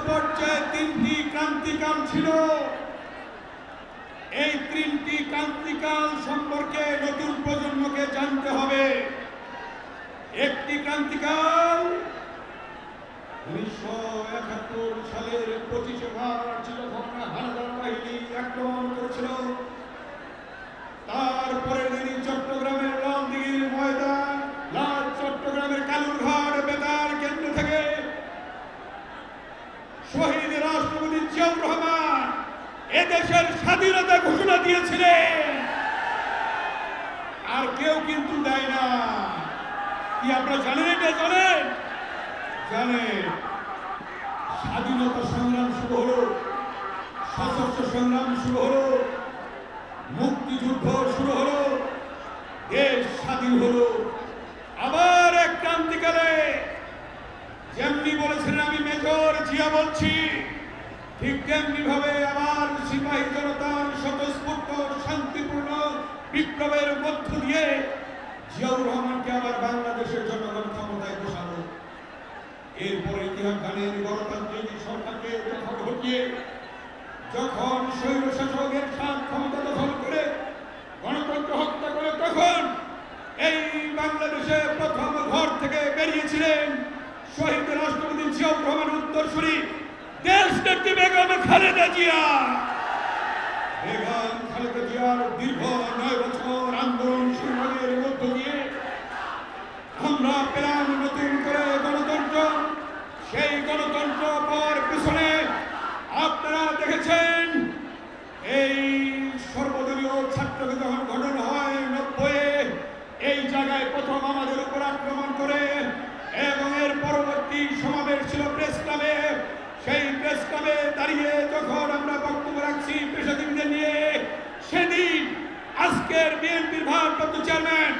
পর্যায়ে তিনটি ক্রান্তিকাল ছিল। এই তিনটি ক্রান্তিকাল সম্পর্কে নতুন প্রজন্মকে জানতে হবে। একটি ক্রান্তিকাল 1971 সালের 25 মার্চ যখন হানাদার বাহিনী আক্রমণ করেছিল, তারপরে তিনি চট্টগ্রামের লালদিঘির ময়দান, চট্টগ্রামের কালুরঘাট বেতার কেন্দ্র থেকে শহীদ রাষ্ট্রপতি জিয়াউর রহমান এদেশের স্বাধীনতা ঘোষণা দিয়েছিলেন। আর কেউ কিন্তু দেয় না। কি আপনারা জানেন? এটা জানেন? জানেন। স্বাধীনতা সংগ্রাম শুরু হলো, সশস্ত্র সংগ্রাম শুরু হলো, মুক্তিযুদ্ধ শুরু হলো, দেশ স্বাধীন হলো। আবার এক ক্রান্তিকালে যেমনি বলেছিলেন আমি মেজর জিয়া বলছি, ঠিক তেমনি ভাবে আবার সিপাহী জনতার স্বতঃস্ফূর্ত শান্তিপূর্ণ বিপ্লবের মধ্য দিয়ে জিয়াউর রহমানকে আবার বাংলাদেশের জনগণ ক্ষমতায় বসালো। এরপরে ইতিহাস জানেন, গণতান্ত্রিক সরকারকে দখল হটিয়ে যখন স্বৈরশাসকের সাথ ক্ষমতা দখল করে গণতন্ত্র হত্যা করে, তখন এই বাংলাদেশে প্রথম ঘর থেকে বেরিয়েছিলেন শহীদ রাষ্ট্রপতি জিয়াউর রহমান উত্তরসূরি দেশ নেত্রী বেগম খালেদা জিয়া। বেগম খালেদা জিয়ার দীর্ঘ 9 বছর আন্দোলন সংগ্রামের মধ্য দিয়ে আমরা পেলাম নতুন করে গণতন্ত্র। সেই গণতন্ত্র পাওয়ার পিছনে আপনারা দেখেছেন এই সর্বদলীয় ছাত্রকে যখন গঠন হয় 90-এ, এই জায়গায় প্রথম আমাদের উপর আক্রমণ করে এবং এর পরবর্তী সমাবেশ ছিল প্রেস ক্লাবে। সেই প্রেস ক্লাবে দাঁড়িয়ে যখন আমরা বক্তব্য রাখছি পেশাজীবীদের নিয়ে, সেদিন আজকের বিএনপির ভারপ্রাপ্ত চেয়ারম্যান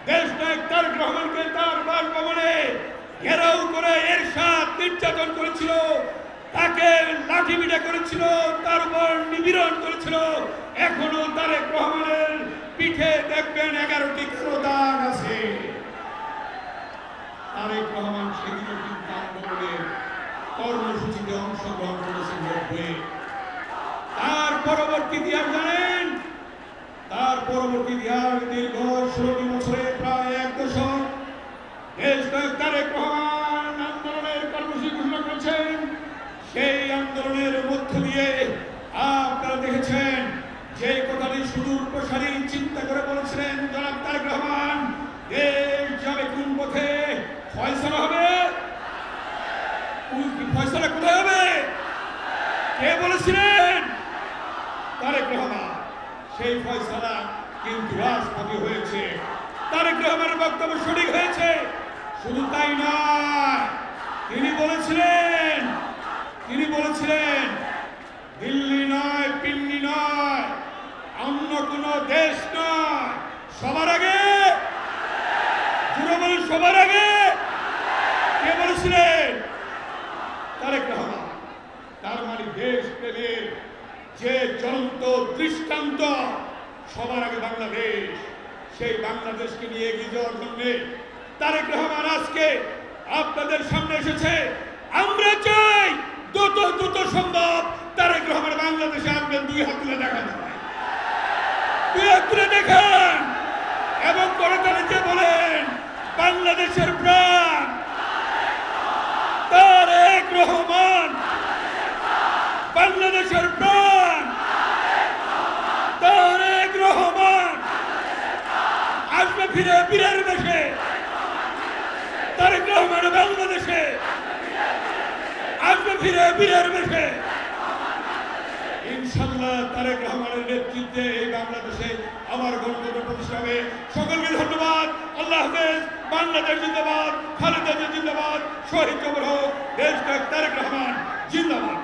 দেশনায়ক তারেক রহমানকে তার বাসভবনে ঘেরাও করে এরশাদ নির্যাতন করেছিল, তাকে লাঠিপিটা করেছিল, তার উপর নিপীড়ন করেছিল। এখনো তারেক রহমানের পিঠে দেখবেন 11টি কালো দাগ আছে। তারেক রহমান সেদিন কিন্তু আন্দোলনের কর্মসূচিতে অংশগ্রহণ করেছেন। তার পরবর্তী ইতিহাস জানেন? তার পরবর্তী ইতিহাস দীর্ঘ 16 বছরে প্রায় 1 দশক দেশনায়ক তারেক রহমান আন্দোলনের কর্মসূচি ঘোষণা করেছেন। সেই আন্দোলনের মধ্য দিয়ে আপনারা দেখেছেন যে কথাটি সুদূর প্রসারী চিন্তা করে বলেছিলেন জনাব তারেক রহমান, দেশ যাবে কোন পথে, ফয়সালা হবে। ফয়সালা কোথায় হবে? কে বলেছিলেন? তারেক রহমান। সেই ফয়সালা কিন্তু রাজপথে হয়েছে। তারেক রহমানের বক্তব্য সঠিক হয়েছে। শুধু তাই নয়, তিনি বলেছিলেন দিল্লি নয়, পিন্ডি নয়, অন্য কোন দেশ নয়, সবার আগে, সবার আগে। কে বলেছিলেন? তারেক রহমান। তার মানে দেশ প্রেমের যে জ্বলন্ত দৃষ্টান্ত, সবার আগে বাংলাদেশ। সেই বাংলাদেশকে নিয়ে এগিয়ে যাওয়ার জন্য তারেক রহমান আজকে আপনাদের সামনে এসেছে। আমরা চাই দ্রুত সম্ভব তারেক রহমান বাংলাদেশে আসবেন। 2 হাত তুলে দেখান, 2 হাত তুলে দেখান এবং করতালিতে বলেন বাংলাদেশের প্রাণ তারেক রহমান, বাংলাদেশের প্রাণ তারেক রহমান। আসবে ফিরে বীরের দেশে, তারেক রহমান বাংলাদেশে আসবে ফিরে বীরের দেশে। ইনশাআল্লাহ তারেক রহমানের নেতৃত্বে এই বাংলাদেশে আমার গণতন্ত্র প্রতিষ্ঠা হবে। সকলকে ধন্যবাদ। আল্লাহ হাফেজ। বাংলাদেশ জিন্দাবাদ, খালেদা জিয়া জিন্দাবাদ, শহীদ কবর হোক, দেশনায়ক তারেক রহমান জিন্দাবাদ।